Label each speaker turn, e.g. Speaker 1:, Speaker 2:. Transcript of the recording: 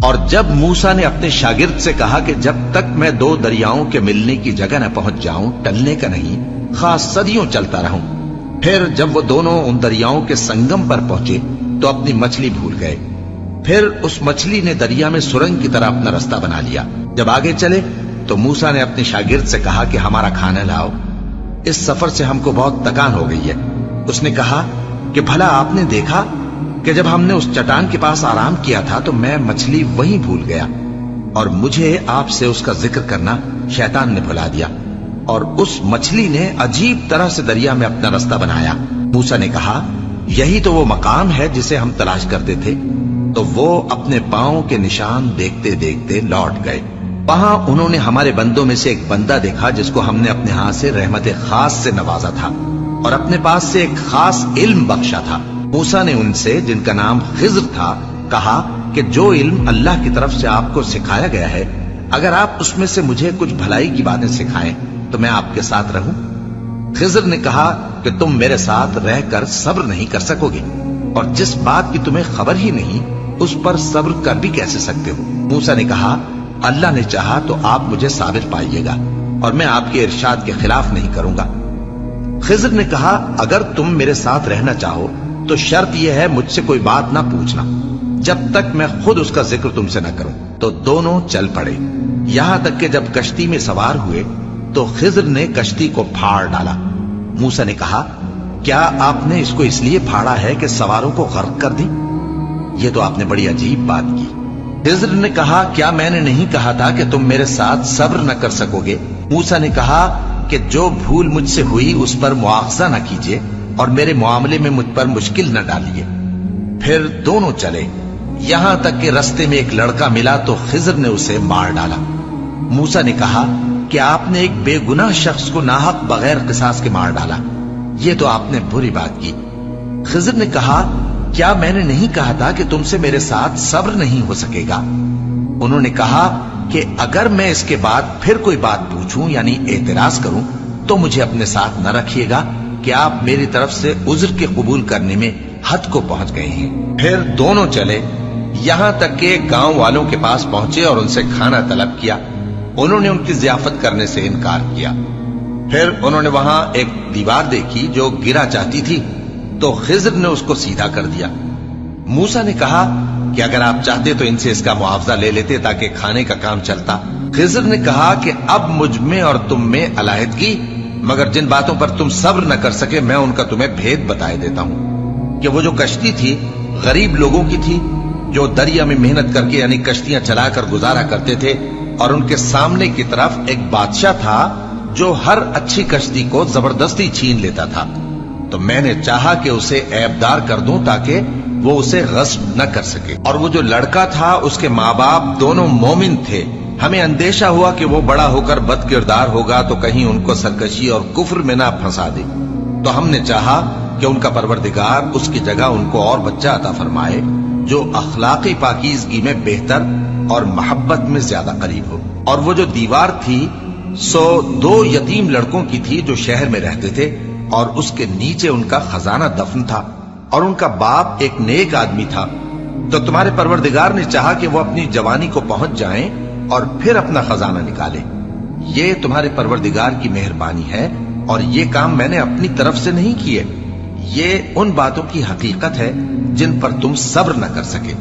Speaker 1: اور جب موسیٰ نے اپنے شاگرد سے کہا کہ جب تک میں دو دریاؤں کے ملنے کی جگہ نہ پہنچ جاؤں ٹلنے کا نہیں، خاص صدیوں چلتا رہوں۔ پھر جب وہ دونوں ان دریاؤں کے سنگم پر پہنچے تو اپنی مچھلی بھول گئے۔ پھر اس مچھلی نے دریا میں سرنگ کی طرح اپنا رستہ بنا لیا۔ جب آگے چلے تو موسیٰ نے اپنے شاگرد سے کہا کہ ہمارا کھانا لاؤ، اس سفر سے ہم کو بہت تکان ہو گئی ہے۔ اس نے کہا کہ بھلا آپ نے دیکھا کہ جب ہم نے اس چٹان کے پاس آرام کیا تھا تو میں مچھلی وہیں بھول گیا، اور مجھے آپ سے اس کا ذکر کرنا شیطان نے بھلا دیا، اور اس مچھلی نے عجیب طرح سے دریا میں اپنا رستہ بنایا۔ موسیٰ نے کہا یہی تو وہ مقام ہے جسے ہم تلاش کرتے تھے۔ تو وہ اپنے پاؤں کے نشان دیکھتے دیکھتے لوٹ گئے۔ وہاں انہوں نے ہمارے بندوں میں سے ایک بندہ دیکھا جس کو ہم نے اپنے ہاتھ سے رحمت خاص سے نوازا تھا اور اپنے پاس سے ایک خاص علم بخشا تھا۔ موسیٰ نے ان سے جن کا نام خضر تھا کہا کہ جو علم اللہ کی طرف سے آپ کو سکھایا گیا ہے، اگر آپ اس میں سے مجھے کچھ بھلائی کی باتیں سکھائیں تو میں آپ کے ساتھ رہوں۔ خضر نے کہا کہ تم میرے ساتھ رہ کر صبر نہیں کر سکو گے، اور جس بات کی تمہیں خبر ہی نہیں اس پر صبر کر بھی کیسے سکتے ہو؟ موسیٰ نے کہا اللہ نے چاہا تو آپ مجھے صابر پائیے گا، اور میں آپ کے ارشاد کے خلاف نہیں کروں گا۔ خضر نے کہا اگر تم میرے ساتھ رہنا چاہو تو شرط یہ ہے مجھ سے کوئی بات نہ پوچھنا جب تک میں خود اس کا ذکر تم سے نہ کروں۔ تو دونوں چل پڑے، یہاں تک کہ جب کشتی میں سوار ہوئے تو خضر نے کشتی کو پھاڑ ڈالا۔ موسیٰ نے کہا کیا آپ نے اس کو اس لیے پھاڑا ہے کہ سواروں کو غرق کر دیں؟ یہ تو آپ نے بڑی عجیب بات کی۔ خضر نے کہا کیا میں نے نہیں کہا تھا کہ تم میرے ساتھ صبر نہ کر سکو گے؟ موسیٰ نے کہا کہ جو بھول مجھ سے ہوئی اس پر مواخذہ نہ کیجیے اور میرے معاملے میں مجھ پر مشکل نہ ڈالیے۔ پھر دونوں چلے، یہاں تک کہ رستے میں ایک لڑکا ملا تو خضر نے اسے مار ڈالا۔ موسیٰ نے کہا کہ آپ نے ایک بے گناہ شخص کو ناحق بغیر قصاص کے مار ڈالا، یہ تو آپ نے بری بات کی۔ خضر نے کہا کیا میں نے نہیں کہا تھا کہ تم سے میرے ساتھ صبر نہیں ہو سکے گا؟ انہوں نے کہا کہ اگر میں اس کے بعد پھر کوئی بات پوچھوں یعنی اعتراض کروں تو مجھے اپنے ساتھ نہ رکھیے گا کہ آپ میری طرف سے عذر کے قبول کرنے میں حد کو پہنچ گئے ہیں۔ پھر دونوں چلے، یہاں تک کہ گاؤں والوں کے پاس پہنچے اور ان سے کھانا طلب کیا۔ انہوں نے ان کی ضیافت کرنے سے انکار کیا۔ پھر انہوں نے وہاں ایک دیوار دیکھی جو گرا چاہتی تھی تو خضر نے اس کو سیدھا کر دیا۔ موسیٰ نے کہا کہ اگر آپ چاہتے تو ان سے اس کا معاوضہ لے لیتے تاکہ کھانے کا کام چلتا۔ خضر نے کہا کہ اب مجھ میں اور تم میں علیحدگی، مگر جن باتوں پر تم صبر نہ کر سکے میں ان کا تمہیں بھید بتائے دیتا ہوں کہ وہ جو کشتی تھی غریب لوگوں کی تھی جو دریا میں محنت کر کے یعنی کشتیاں چلا کر گزارا کرتے تھے، اور ان کے سامنے کی طرف ایک بادشاہ تھا جو ہر اچھی کشتی کو زبردستی چھین لیتا تھا۔ تو میں نے چاہا کہ اسے عیبدار کر دوں تاکہ وہ اسے غصب نہ کر سکے۔ اور وہ جو لڑکا تھا اس کے ماں باپ دونوں مومن تھے۔ ہمیں اندیشہ ہوا کہ وہ بڑا ہو کر بد کردار ہوگا تو کہیں ان کو سرکشی اور کفر میں نہ پھنسا دے، تو ہم نے چاہا کہ ان کا پروردگار اس کی جگہ ان کو اور بچہ عطا فرمائے جو اخلاقی پاکیزگی میں بہتر اور محبت میں زیادہ قریب ہو۔ اور وہ جو دیوار تھی سو 2 یتیم لڑکوں کی تھی جو شہر میں رہتے تھے، اور اس کے نیچے ان کا خزانہ دفن تھا، اور ان کا باپ ایک نیک آدمی تھا۔ تو تمہارے پروردگار نے چاہا کہ وہ اپنی جوانی کو پہنچ جائیں اور پھر اپنا خزانہ نکالے۔ یہ تمہارے پروردگار کی مہربانی ہے، اور یہ کام میں نے اپنی طرف سے نہیں کیے۔ یہ ان باتوں کی حقیقت ہے جن پر تم صبر نہ کر سکے۔